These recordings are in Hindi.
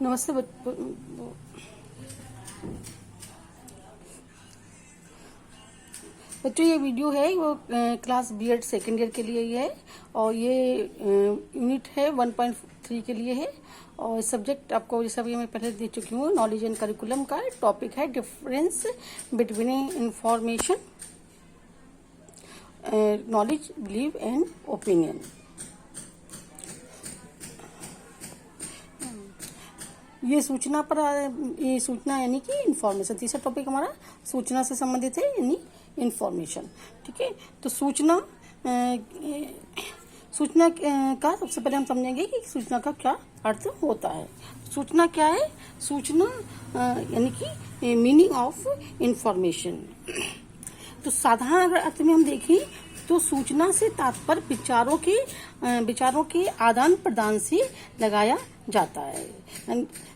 नमस्ते बच्चों, ये वीडियो है वो क्लास B.Ed सेकेंड ईयर के लिए ही है और ये यूनिट है 1.3 के लिए है। और सब्जेक्ट आपको जैसा भी मैं पहले दे चुकी हूँ, नॉलेज एंड करिकुलम का टॉपिक है difference between information, knowledge, believe and opinion. ये सूचना यानी कि इंफॉर्मेशन। तीसरा टॉपिक हमारा सूचना से संबंधित है यानी इंफॉर्मेशन। ठीक है, तो सूचना का सबसे पहले हम समझेंगे कि सूचना का क्या अर्थ होता है। सूचना क्या है? सूचना यानी कि मीनिंग ऑफ इंफॉर्मेशन। तो साधारण अर्थ में हम देखें तो सूचना से तात्पर्य विचारों के आदान प्रदान से लगाया जाता है।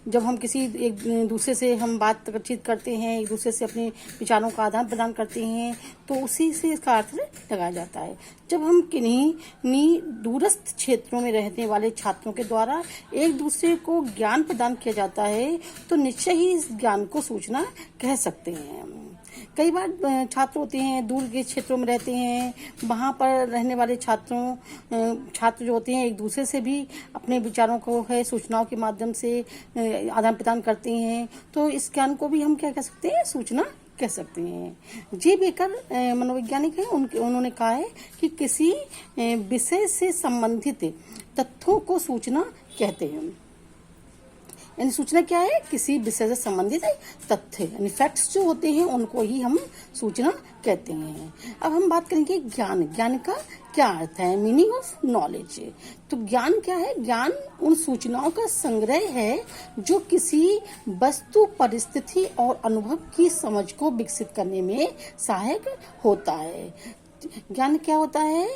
जब हम किसी एक दूसरे से हम बातचीत करते हैं, एक दूसरे से अपने विचारों का आदान प्रदान करते हैं, तो उसी से इसका अर्थ लगाया जाता है। जब हम किन्हीं दूरस्थ क्षेत्रों में रहने वाले छात्रों के द्वारा एक दूसरे को ज्ञान प्रदान किया जाता है, तो निश्चय ही इस ज्ञान को सूचना कह सकते हैं। कई बार छात्र होते हैं, दूर के क्षेत्रों में रहते हैं, वहाँ पर रहने वाले छात्र जो होते हैं एक दूसरे से भी अपने विचारों को है सूचनाओं के माध्यम से आदान प्रदान करते हैं। तो इस ज्ञान को भी हम क्या कह सकते हैं? सूचना कह सकते हैं। जे बेकर मनोवैज्ञानिक हैं, उन्होंने कहा है कि किसी विषय से संबंधित तथ्यों को सूचना कहते हैं। यानी सूचना क्या है? किसी विषय से संबंधित तथ्य यानी फैक्ट्स जो होते हैं उनको ही हम सूचना कहते हैं। अब हम बात करेंगे ज्ञान का क्या अर्थ है, मीनिंग ऑफ नॉलेज। तो ज्ञान क्या है? ज्ञान उन सूचनाओं का संग्रह है जो किसी वस्तु, परिस्थिति और अनुभव की समझ को विकसित करने में सहायक होता है। ज्ञान क्या होता है?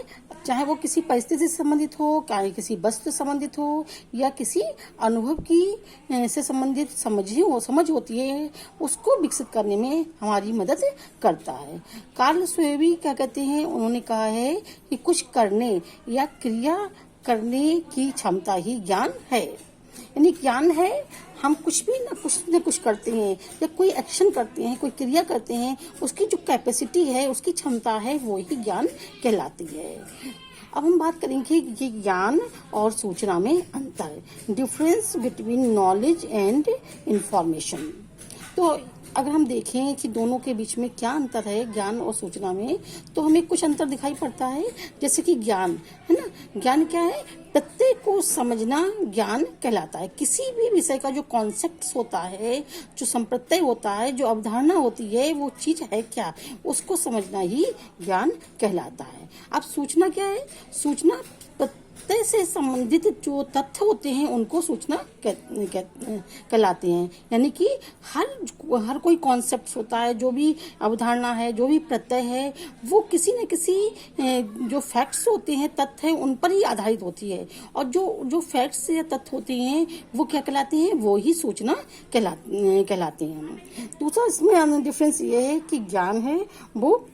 चाहे वो किसी परिस्थिति से संबंधित हो, चाहे किसी वस्तु से संबंधित हो, या किसी अनुभव की से संबंधित समझ होती है, उसको विकसित करने में हमारी मदद करता है। कार्ल स्वेबी क्या कहते हैं? उन्होंने कहा है कि कुछ करने या क्रिया करने की क्षमता ही ज्ञान है। यानी ज्ञान है हम कुछ न कुछ करते हैं या कोई एक्शन करते हैं, कोई क्रिया करते हैं, उसकी जो कैपेसिटी है, उसकी क्षमता है, वो ही ज्ञान कहलाती है। अब हम बात करेंगे कि ज्ञान और सूचना में अंतर, difference between knowledge and information. तो अगर हम देखें कि दोनों के बीच में क्या अंतर है ज्ञान और सूचना में, तो हमें कुछ अंतर दिखाई पड़ता है। जैसे कि ज्ञान है ना, ज्ञान क्या है? प्रत्यय को समझना ज्ञान कहलाता है। किसी भी विषय का जो कॉन्सेप्ट होता है, जो संप्रत्यय होता है, जो अवधारणा होती है, वो चीज है क्या, उसको समझना ही ज्ञान कहलाता है। अब सूचना क्या है? सूचना प्रत्यय से संबंधित जो तथ्य होते हैं उनको सूचना कहलाते हैं। यानी कि हर कोई कॉन्सेप्ट होता है, जो भी अवधारणा है, जो भी प्रत्यय है, वो किसी न किसी जो फैक्ट्स होते हैं, तथ्य हैं, उन पर ही आधारित होती है। और जो फैक्ट्स या तथ्य होते हैं वो क्या कहलाते हैं? वो ही सूचना कहलाते हैं। दूसरा इसमें डिफरेंस ये है कि ज्ञान है वो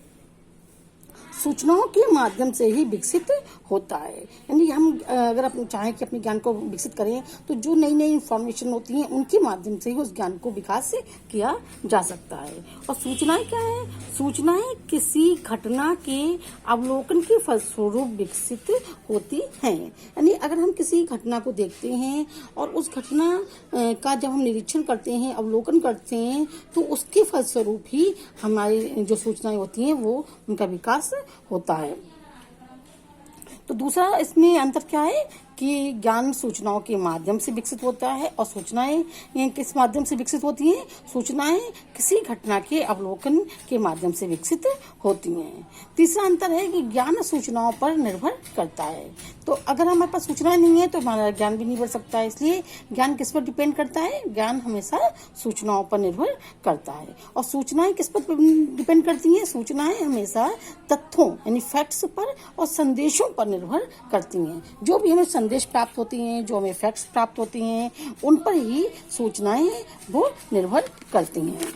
सूचनाओं के माध्यम से ही विकसित होता है। यानी हम अगर अपने चाहें कि अपने ज्ञान को विकसित करें, तो जो नई नई इंफॉर्मेशन होती हैं उनके माध्यम से ही उस ज्ञान को विकास किया जा सकता है। और सूचनाएं क्या है? सूचनाएं किसी घटना के अवलोकन के फलस्वरूप विकसित होती हैं। यानी अगर हम किसी घटना को देखते हैं और उस घटना का जब हम निरीक्षण करते हैं, अवलोकन करते हैं, तो उसके फलस्वरूप ही हमारी जो सूचनाएं होती हैं वो उनका विकास होता है। तो दूसरा इसमें अंतर क्या है कि ज्ञान सूचनाओं के माध्यम से विकसित होता है और सूचनाएं किस माध्यम से विकसित होती हैं? सूचनाएं किसी घटना के अवलोकन के माध्यम से विकसित होती हैं। तीसरा अंतर है कि ज्ञान सूचनाओं पर निर्भर करता है। तो अगर हमारे पास सूचनाएं नहीं है तो हमारा ज्ञान भी नहीं बढ़ सकता है। इसलिए ज्ञान किस पर डिपेंड करता है? ज्ञान हमेशा सूचनाओं पर निर्भर करता है। और सूचनाएं किस पर डिपेंड करती हैं? सूचनाएं हमेशा तथ्यों यानी फैक्ट्स पर और संदेशों पर निर्भर करती हैं। जो भी हमें संदेश प्राप्त होती हैं, जो हमें फैक्ट्स प्राप्त होती हैं, उन पर ही सूचनाएं वो निर्भर करती हैं।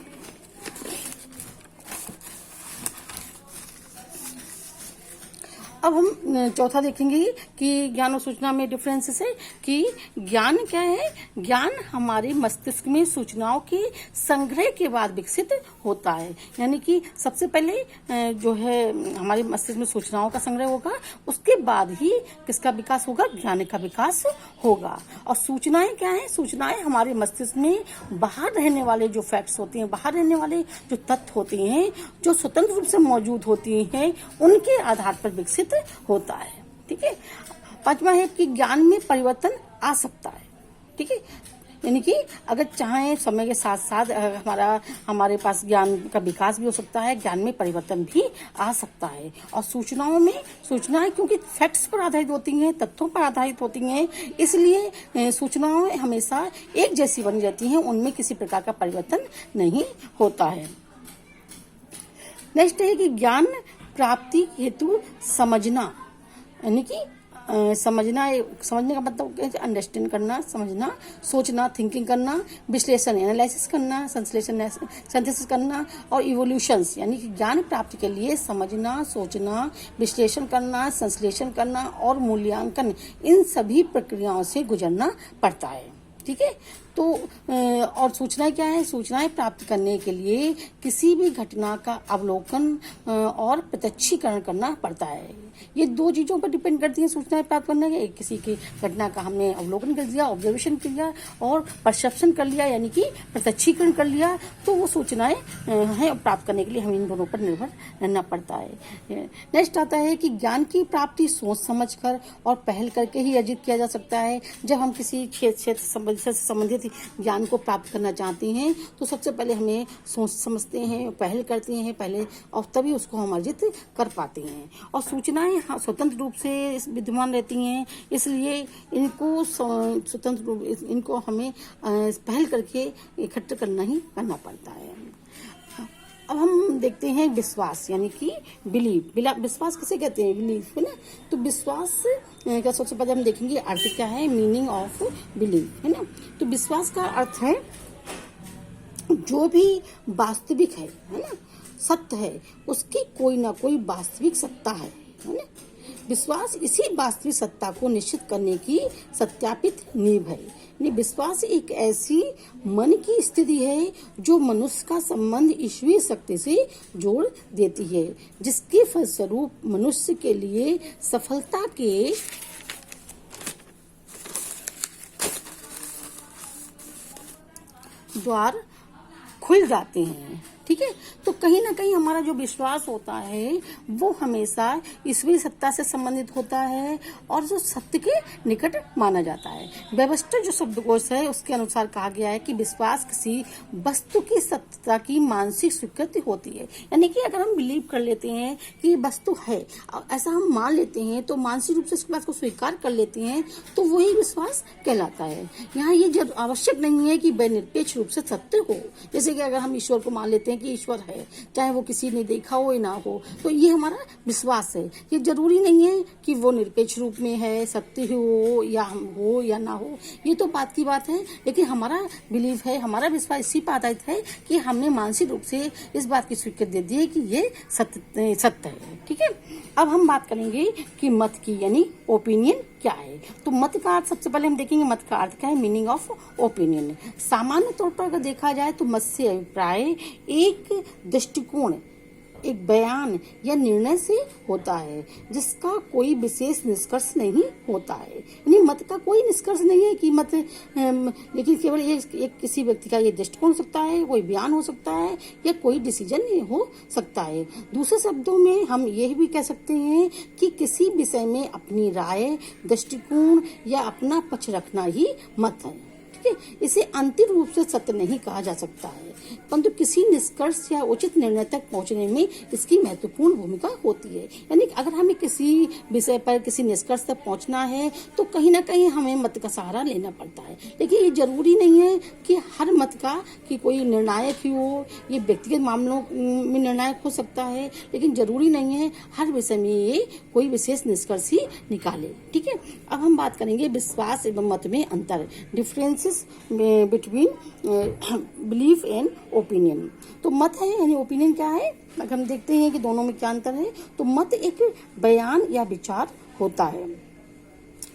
अब हम चौथा देखेंगे कि ज्ञान और सूचना में डिफरेंसेस है कि ज्ञान क्या है। ज्ञान हमारे मस्तिष्क में सूचनाओं के संग्रह के बाद विकसित होता है, यानी कि सबसे पहले जो है हमारे मस्तिष्क में सूचनाओं का संग्रह होगा, उसके बाद ही किसका विकास होगा, ज्ञान का विकास होगा। और सूचनाएं क्या है, सूचनाएं हमारे मस्तिष्क में बाहर रहने वाले जो फैक्ट्स होते हैं, बाहर रहने वाले जो तथ्य होते हैं, जो स्वतंत्र रूप से मौजूद होती हैं, उनके आधार पर विकसित होता है। ठीक है। पांचवा है कि ज्ञान में परिवर्तन आ सकता है। ठीक है, यानी कि अगर चाहे समय के साथ साथ हमारे पास ज्ञान का विकास भी हो सकता है, ज्ञान में परिवर्तन भी आ सकता है। और सूचनाएं क्योंकि फैक्ट्स पर आधारित होती हैं, तथ्यों पर आधारित होती हैं, इसलिए सूचनाएं हमेशा एक जैसी बनी रहती हैं, उनमें किसी प्रकार का परिवर्तन नहीं होता है। नेक्स्ट है कि ज्ञान प्राप्ति हेतु समझना, यानी कि समझने का मतलब अंडरस्टैंड करना, समझना, सोचना, थिंकिंग करना, विश्लेषण एनालिसिस करना, संश्लेषण सिंथेसिस करना, और इवोल्यूशंस, यानी कि ज्ञान प्राप्ति के लिए समझना, सोचना, विश्लेषण करना, संश्लेषण करना और मूल्यांकन, इन सभी प्रक्रियाओं से गुजरना पड़ता है। ठीक है। तो और सूचनाएं क्या है, सूचनाएं प्राप्त करने के लिए किसी भी घटना का अवलोकन और प्रत्यक्षीकरण करना पड़ता है। ये दो चीजों पर डिपेंड करती है सूचनाएं प्राप्त करने के। किसी की घटना का हमने अवलोकन कर दिया, ऑब्जर्वेशन किया और परसेप्शन कर लिया, यानी कि प्रत्यक्षीकरण कर लिया, तो वो सूचनाएं हैं प्राप्त करने के लिए हमें इन दोनों पर निर्भर रहना पड़ता है। नेक्स्ट आता है कि ज्ञान की प्राप्ति सोच समझकर और पहल करके ही अर्जित किया जा सकता है। जब हम किसी क्षेत्र से संबंधित ज्ञान को प्राप्त करना चाहते हैं तो सबसे पहले हमें सोच समझते हैं, पहल करते हैं पहले, और तभी उसको हम अर्जित कर पाते हैं। और सूचनाएं स्वतंत्र रूप से विद्यमान रहती हैं, इसलिए इनको हमें पहल करके इकट्ठा करना पड़ता है। अब हम देखते हैं विश्वास, यानी कि बिलीव। विश्वास किसे कहते हैं, बिलीव, है ना। तो विश्वास का सबसे पहले हम देखेंगे अर्थ क्या है, मीनिंग ऑफ बिलीव, है ना। तो विश्वास का अर्थ है जो भी वास्तविक है ना, सत्य है, उसकी कोई ना कोई वास्तविक सत्ता है ना। विश्वास इसी वास्तविक सत्ता को निश्चित करने की सत्यापित नींव है। विश्वास एक ऐसी मन की स्थिति है जो मनुष्य का संबंध ईश्वरीय शक्ति से जोड़ देती है, जिसके फलस्वरूप मनुष्य के लिए सफलता के द्वार खुल जाते हैं। ठीक है। तो कहीं ना कहीं हमारा जो विश्वास होता है वो हमेशा ईश्वरीय सत्ता से संबंधित होता है और जो सत्य के निकट माना जाता है। वेबस्टर जो शब्दकोश है उसके अनुसार कहा गया है कि विश्वास किसी वस्तु की सत्यता की मानसिक स्वीकृति होती है। यानी कि अगर हम बिलीव कर लेते हैं कि वस्तु है, ऐसा हम मान लेते हैं, तो मानसिक रूप से इस बात को स्वीकार कर लेते हैं, तो वही विश्वास कहलाता है। यहाँ ये आवश्यक नहीं है कि वह निरपेक्ष रूप से सत्य हो। जैसे कि अगर हम ईश्वर को मान लेते हैं कि ईश्वर है, चाहे वो किसी ने देखा हो या ना हो, तो ये हमारा विश्वास है। ये जरूरी नहीं है कि वो निरपेक्ष रूप में है, सत्य हो या ना हो, ये तो बात की बात है। लेकिन हमारा बिलीव है, हमारा विश्वास इसी पर आधारित है कि हमने मानसिक रूप से इस बात की स्वीकृति दे दी है कि ये सत्य है। ठीक है। अब हम बात करेंगे कि मत की, यानी ओपिनियन क्या है। तो मत का अर्थ सबसे पहले हम देखेंगे, मत का अर्थ क्या है, मीनिंग ऑफ ओपिनियन। सामान्य तौर पर अगर देखा जाए तो मत से अभिप्राय एक दृष्टिकोण, एक बयान या निर्णय से होता है जिसका कोई विशेष निष्कर्ष नहीं होता है। यानी मत का कोई निष्कर्ष नहीं है कि मत, लेकिन केवल एक किसी व्यक्ति का ये दृष्टिकोण हो सकता है, कोई बयान हो सकता है या कोई डिसीजन हो सकता है। दूसरे शब्दों में हम यह भी कह सकते हैं कि किसी विषय में अपनी राय, दृष्टिकोण या अपना पक्ष रखना ही मत है। इसे अंतिम रूप से सत्य नहीं कहा जा सकता है, परंतु किसी निष्कर्ष या उचित निर्णय तक पहुंचने में इसकी महत्वपूर्ण भूमिका होती है। यानी अगर हमें किसी विषय पर किसी निष्कर्ष तक पहुंचना है तो कहीं ना कहीं हमें मत का सहारा लेना पड़ता है। लेकिन ये जरूरी नहीं है कि हर मत का कि कोई निर्णायक ही हो, ये व्यक्तिगत मामलों में निर्णायक हो सकता है, लेकिन जरूरी नहीं है हर विषय में ये कोई विशेष निष्कर्ष ही निकाले। ठीक है। अब हम बात करेंगे विश्वास एवं मत में अंतर, difference differences between belief and opinion. तो मत है यानी ओपिनियन क्या है, अगर हम देखते हैं कि दोनों में क्या अंतर है, तो मत एक बयान या विचार होता है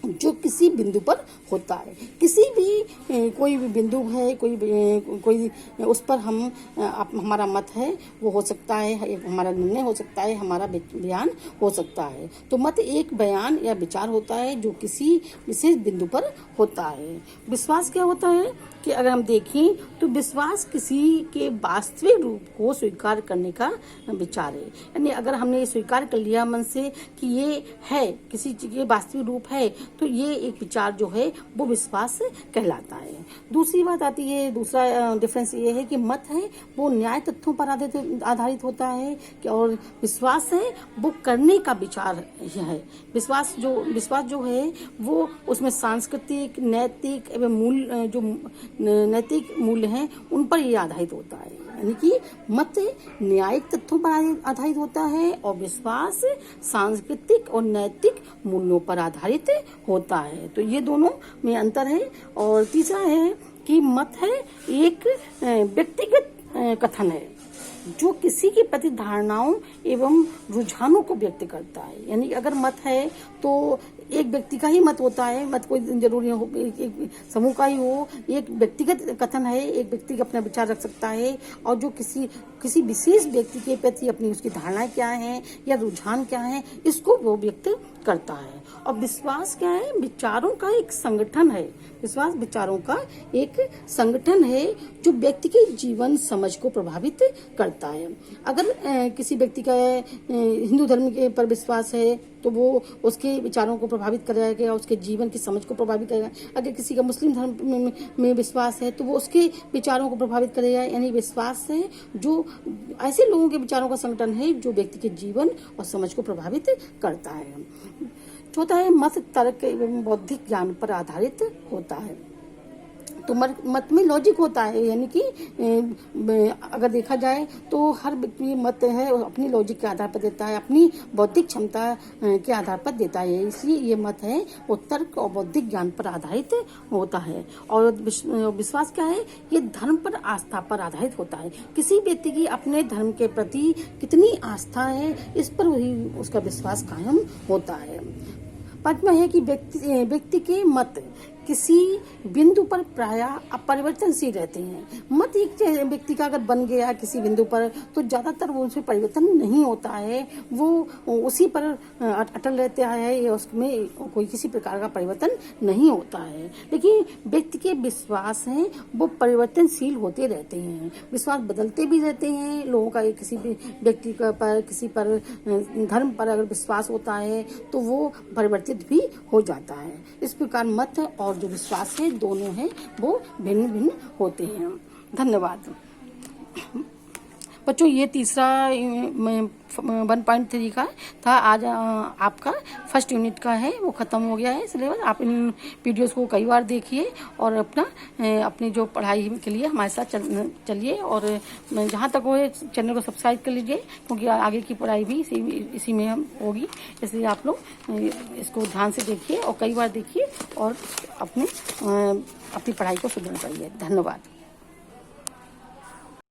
जो किसी बिंदु पर होता है। किसी भी कोई भी बिंदु है, कोई उस पर हम हमारा मत है वो हो सकता है, हमारा निर्णय हो सकता है, हमारा बयान हो सकता है। तो मत एक बयान या विचार होता है जो किसी विशेष बिंदु पर होता है। विश्वास क्या होता है कि अगर हम देखें तो विश्वास किसी के वास्तविक रूप को स्वीकार करने का विचार है। यानी अगर हमने ये स्वीकार कर लिया मन से कि ये है, किसी चीज के वास्तविक रूप है, तो ये एक विचार जो है वो विश्वास कहलाता है। दूसरी बात आती है, दूसरा डिफरेंस ये है कि मत है वो न्याय तथ्यों पर आधारित होता है और विश्वास है वो करने का विचार है। विश्वास जो है वो उसमें सांस्कृतिक, नैतिक एवं मूल्य जो नैतिक मूल्य हैं उन पर ये आधारित होता है। यानी कि मत न्यायिक तथ्यों पर आधारित होता है और विश्वास सांस्कृतिक और नैतिक मूल्यों पर आधारित होता है। तो ये दोनों में अंतर है। और तीसरा है कि मत है एक व्यक्तिगत कथन है जो किसी के प्रति धारणाओं एवं रुझानों को व्यक्त करता है। यानी अगर मत है तो एक व्यक्ति का ही मत होता है, मत कोई जरूरी हो एक समूह का ही हो, एक व्यक्तिगत कथन है, एक व्यक्ति अपना विचार रख सकता है और जो किसी विशेष व्यक्ति के प्रति अपनी उसकी धारणाएं क्या है या रुझान क्या है इसको वो व्यक्त करता है। और विश्वास क्या है, विचारों का एक संगठन है। विश्वास विचारों का एक संगठन है जो व्यक्ति के जीवन समझ को प्रभावित करता है। अगर किसी व्यक्ति का हिंदू धर्म के पर विश्वास है तो वो उसके विचारों को प्रभावित करेगा, उसके जीवन की समझ को प्रभावित करेगा। अगर किसी का मुस्लिम धर्म में विश्वास है तो वो उसके विचारों को प्रभावित करेगा। यानी विश्वास है जो ऐसे लोगों के विचारों का संगठन है जो व्यक्ति के जीवन और समझ को प्रभावित करता है। चौथा है मत तर्क एवं बौद्धिक ज्ञान पर आधारित होता है। तो मत में लॉजिक होता है, यानी कि अगर देखा जाए तो हर व्यक्ति मत है अपनी लॉजिक के आधार पर देता है, अपनी बौद्धिक क्षमता के आधार पर देता है। इसलिए ये मत है वो तर्क और बौद्धिक ज्ञान पर आधारित होता है। और विश्वास क्या है, ये धर्म पर आस्था पर आधारित होता है। किसी व्यक्ति की अपने धर्म के प्रति कितनी आस्था है इस पर वही उसका विश्वास कायम होता है। पांचवा है कि व्यक्ति के मत किसी बिंदु पर प्रायः अपरिवर्तनशील रहते हैं। मत एक व्यक्ति का अगर बन गया किसी बिंदु पर तो ज्यादातर वो उसमें परिवर्तन नहीं होता है, वो उसी पर अटल रहता है या उसमें कोई किसी प्रकार का परिवर्तन नहीं होता है। लेकिन व्यक्ति के विश्वास हैं वो परिवर्तनशील होते रहते हैं, विश्वास बदलते भी रहते हैं। लोगों का किसी भी व्यक्ति पर किसी पर धर्म पर अगर विश्वास होता है तो वो परिवर्तित भी हो जाता है। इस प्रकार मत और जो विश्वास है दोनों हैं वो भिन्न भिन्न होते हैं। धन्यवाद बच्चों। ये तीसरा 1.3 का था। आज आपका फर्स्ट यूनिट का है वो ख़त्म हो गया है सिलेबस। आप इन वीडियोस को कई बार देखिए और अपनी जो पढ़ाई के लिए हमारे साथ चलिए और जहाँ तक हो चैनल को सब्सक्राइब कर लीजिए क्योंकि आगे की पढ़ाई भी इसी में होगी। इसलिए आप लोग इसको ध्यान से देखिए और कई बार देखिए और अपनी पढ़ाई को सुदृढ़ करिए। धन्यवाद।